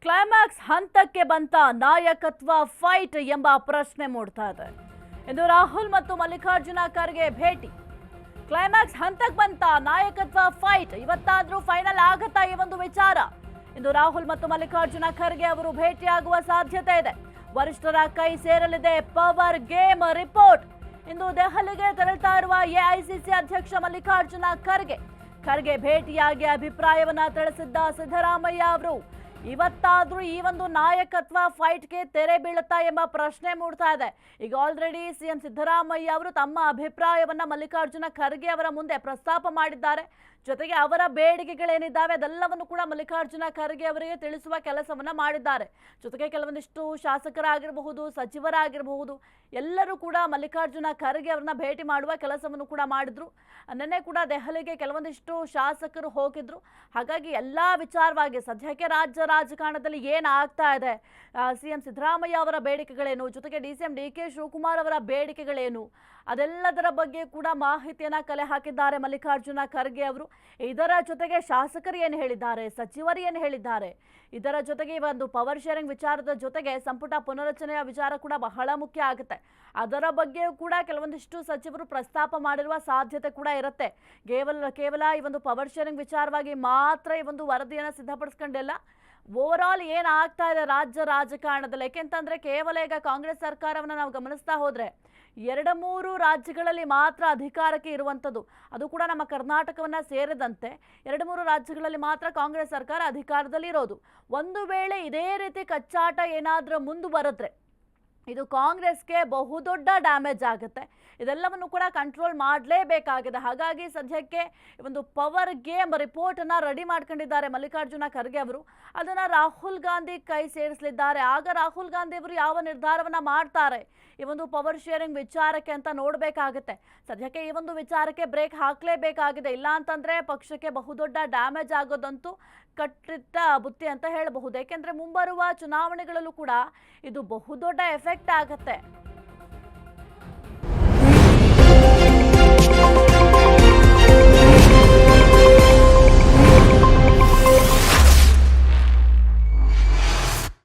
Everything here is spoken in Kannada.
ಕ್ಲೈಮ್ಯಾಕ್ಸ್ ಹಂತಕ್ಕೆ ಬಂತ ನಾಯಕತ್ವ ಫೈಟ್ ಎಂಬ ಪ್ರಶ್ನೆ ಮೂಡ್ತಾ ಇದೆ. ಇಂದು ರಾಹುಲ್ ಮತ್ತು ಮಲ್ಲಿಕಾರ್ಜುನ ಖರ್ಗೆ ಭೇಟಿ. ಕ್ಲೈಮ್ಯಾಕ್ಸ್ ಹಂತಕ್ಕೆ ಬಂತ ನಾಯಕತ್ವ ಫೈಟ್. ಇವತ್ತಾದ್ರೂ ಫೈನಲ್ ಆಗತ್ತಾ ಈ ಒಂದು ವಿಚಾರ? ಇಂದು ರಾಹುಲ್ ಮತ್ತು ಮಲ್ಲಿಕಾರ್ಜುನ ಖರ್ಗೆ ಅವರು ಭೇಟಿಯಾಗುವ ಸಾಧ್ಯತೆ ಇದೆ. ವರಿಷ್ಠರ ಕೈ ಸೇರಲಿದೆ ಪವರ್ ಗೇಮ್ ರಿಪೋರ್ಟ್. ಇಂದು ದೆಹಲಿಗೆ ತೆರಳುತ್ತಾ ಇರುವ ಎಐಸಿಸಿ ಅಧ್ಯಕ್ಷ ಮಲ್ಲಿಕಾರ್ಜುನ ಖರ್ಗೆ ಭೇಟಿಯಾಗಿ ಅಭಿಪ್ರಾಯವನ್ನ ತಿಳಿಸಿದ್ದ ಸಿದ್ದರಾಮಯ್ಯ ಅವರು ಇವತ್ತಾದ್ರೂ ಈ ಒಂದು ನಾಯಕತ್ವ ಫೈಟ್ಗೆ ತೆರೆ ಬೀಳುತ್ತಾ ಎಂಬ ಪ್ರಶ್ನೆ ಮೂಡ್ತಾ ಇದೆ. ಈಗ ಆಲ್ರೆಡಿ ಸಿಎಂ ಸಿದ್ದರಾಮಯ್ಯ ಅವರು ತಮ್ಮ ಅಭಿಪ್ರಾಯವನ್ನ ಮಲ್ಲಿಕಾರ್ಜುನ ಖರ್ಗೆ ಅವರ ಮುಂದೆ ಪ್ರಸ್ತಾಪ ಮಾಡಿದ್ದಾರೆ. ಜೊತೆಗೆ ಅವರ ಬೇಡಿಕೆಗಳೇನಿದ್ದಾವೆ ಅದೆಲ್ಲವನ್ನು ಕೂಡ ಮಲ್ಲಿಕಾರ್ಜುನ ಖರ್ಗೆ ಅವರಿಗೆ ತಿಳಿಸುವ ಕೆಲಸವನ್ನ ಮಾಡಿದ್ದಾರೆ. ಜೊತೆಗೆ ಕೆಲವೊಂದಿಷ್ಟು ಶಾಸಕರಾಗಿರಬಹುದು, ಸಚಿವರಾಗಿರಬಹುದು, ಎಲ್ಲರೂ ಕೂಡ ಮಲ್ಲಿಕಾರ್ಜುನ ಖರ್ಗೆ ಅವರನ್ನ ಭೇಟಿ ಮಾಡುವ ಕೆಲಸವನ್ನು ಕೂಡ ಮಾಡಿದ್ರು. ನಿನ್ನೆ ಕೂಡ ದೆಹಲಿಗೆ ಕೆಲವೊಂದಿಷ್ಟು ಶಾಸಕರು ಹೋಗಿದ್ರು. ಹಾಗಾಗಿ ಎಲ್ಲಾ ವಿಚಾರವಾಗಿ ಸದ್ಯಕ್ಕೆ ರಾಜ್ಯ ರಾಜಕಾರಣದಲ್ಲಿ ಏನಾಗ್ತಾ ಇದೆ, ಸಿಎಂ ಸಿದ್ದರಾಮಯ್ಯ ಅವರ ಬೇಡಿಕೆಗಳೇನು, ಜೊತೆಗೆ ಡಿಸಿಎಂ ಡಿಕೆ ಶಿವಕುಮಾರ್ ಅವರ ಬೇಡಿಕೆಗಳೇನು, ಅದೆಲ್ಲದರ ಬಗ್ಗೆ ಕೂಡ ಮಾಹಿತಿಯನ್ನ ಕಲೆ ಹಾಕಿದ್ದಾರೆ ಮಲ್ಲಿಕಾರ್ಜುನ ಖರ್ಗೆ ಅವರು. ಇದರ ಜೊತೆಗೆ ಶಾಸಕರು ಏನು ಹೇಳಿದ್ದಾರೆ, ಸಚಿವರು ಏನು ಹೇಳಿದ್ದಾರೆ, ಇದರ ಜೊತೆಗೆ ಒಂದು ಪವರ್ ಶೇರಿಂಗ್ ವಿಚಾರದ ಜೊತೆಗೆ ಸಂಪುಟ ಪುನರಚನೆಯ ವಿಚಾರ ಕೂಡ ಬಹಳ ಮುಖ್ಯ ಆಗುತ್ತೆ. ಅದರ ಬಗ್ಗೆಯೂ ಕೂಡ ಕೆಲವೊಂದಿಷ್ಟು ಸಚಿವರು ಪ್ರಸ್ತಾಪ ಮಾಡಿರುವ ಸಾಧ್ಯತೆ ಕೂಡ ಇರುತ್ತೆ. ಕೇವಲ ಈ ಒಂದು ಪವರ್ ಶೇರಿಂಗ್ ವಿಚಾರವಾಗಿ ಮಾತ್ರ ಈ ಒಂದು ವರದಿಯನ್ನು ಸಿದ್ಧಪಡಿಸ್ಕೊಂಡಿಲ್ಲ. ಓವರ್ ಆಲ್ ಏನಾಗ್ತಾ ಇದೆ ರಾಜ್ಯ ರಾಜಕಾರಣದಲ್ಲಿ, ಯಾಕೆಂತಂದ್ರೆ ಕೇವಲ ಈಗ ಕಾಂಗ್ರೆಸ್ ಸರ್ಕಾರವನ್ನು ನಾವು ಗಮನಿಸ್ತಾ ಹೋದ್ರೆ 2-3 ರಾಜ್ಯಗಳಲ್ಲಿ ಮಾತ್ರ ಅಧಿಕಾರಕ್ಕೆ ಇರುವಂಥದ್ದು. ಅದು ಕೂಡ ನಮ್ಮ ಕರ್ನಾಟಕವನ್ನ ಸೇರಿದಂತೆ 2-3 ರಾಜ್ಯಗಳಲ್ಲಿ ಮಾತ್ರ ಕಾಂಗ್ರೆಸ್ ಸರ್ಕಾರ ಅಧಿಕಾರದಲ್ಲಿ ಇರೋದು. ಒಂದು ವೇಳೆ ಇದೇ ರೀತಿ ಕಚ್ಚಾಟ ಏನಾದರೂ ಮುಂದುವರೆದ್ರೆ ಇದು ಕಾಂಗ್ರೆಸ್ಗೆ ಬಹುದೊಡ್ಡ ಡ್ಯಾಮೇಜ್ ಆಗುತ್ತೆ. ಇದೆಲ್ಲವನ್ನು ಕೂಡ ಕಂಟ್ರೋಲ್ ಮಾಡಲೇಬೇಕಾಗಿದೆ. ಹಾಗಾಗಿ ಸದ್ಯಕ್ಕೆ ಒಂದು ಪವರ್ ಗೇಮ್ ರಿಪೋರ್ಟನ್ನು ರೆಡಿ ಮಾಡ್ಕೊಂಡಿದ್ದಾರೆ ಮಲ್ಲಿಕಾರ್ಜುನ ಖರ್ಗೆ ಅವರು. ಅದನ್ನು ರಾಹುಲ್ ಗಾಂಧಿ ಕೈ ಸೇರಿಸಲಿದ್ದಾರೆ. ಆಗ ರಾಹುಲ್ ಗಾಂಧಿ ಅವರು ಯಾವ ನಿರ್ಧಾರವನ್ನು ಮಾಡ್ತಾರೆ ಈ ಒಂದು ಪವರ್ ಶೇರಿಂಗ್ ವಿಚಾರಕ್ಕೆ ಅಂತ ನೋಡಬೇಕಾಗುತ್ತೆ. ಸದ್ಯಕ್ಕೆ ಈ ಒಂದು ವಿಚಾರಕ್ಕೆ ಬ್ರೇಕ್ ಹಾಕಲೇಬೇಕಾಗಿದೆ. ಇಲ್ಲ ಅಂತಂದರೆ ಪಕ್ಷಕ್ಕೆ ಬಹುದೊಡ್ಡ ಡ್ಯಾಮೇಜ್ ಆಗೋದಂತೂ ಕಟ್ಟಿಟ್ಟ ಬುತ್ತಿ ಅಂತ ಹೇಳಬಹುದು. ಯಾಕೆಂದರೆ ಮುಂಬರುವ ಚುನಾವಣೆಗಳಲ್ಲೂ ಕೂಡ ಇದು ಬಹುದೊಡ್ಡ ಎಫೆಕ್ಟ್ ಆಗುತ್ತೆ.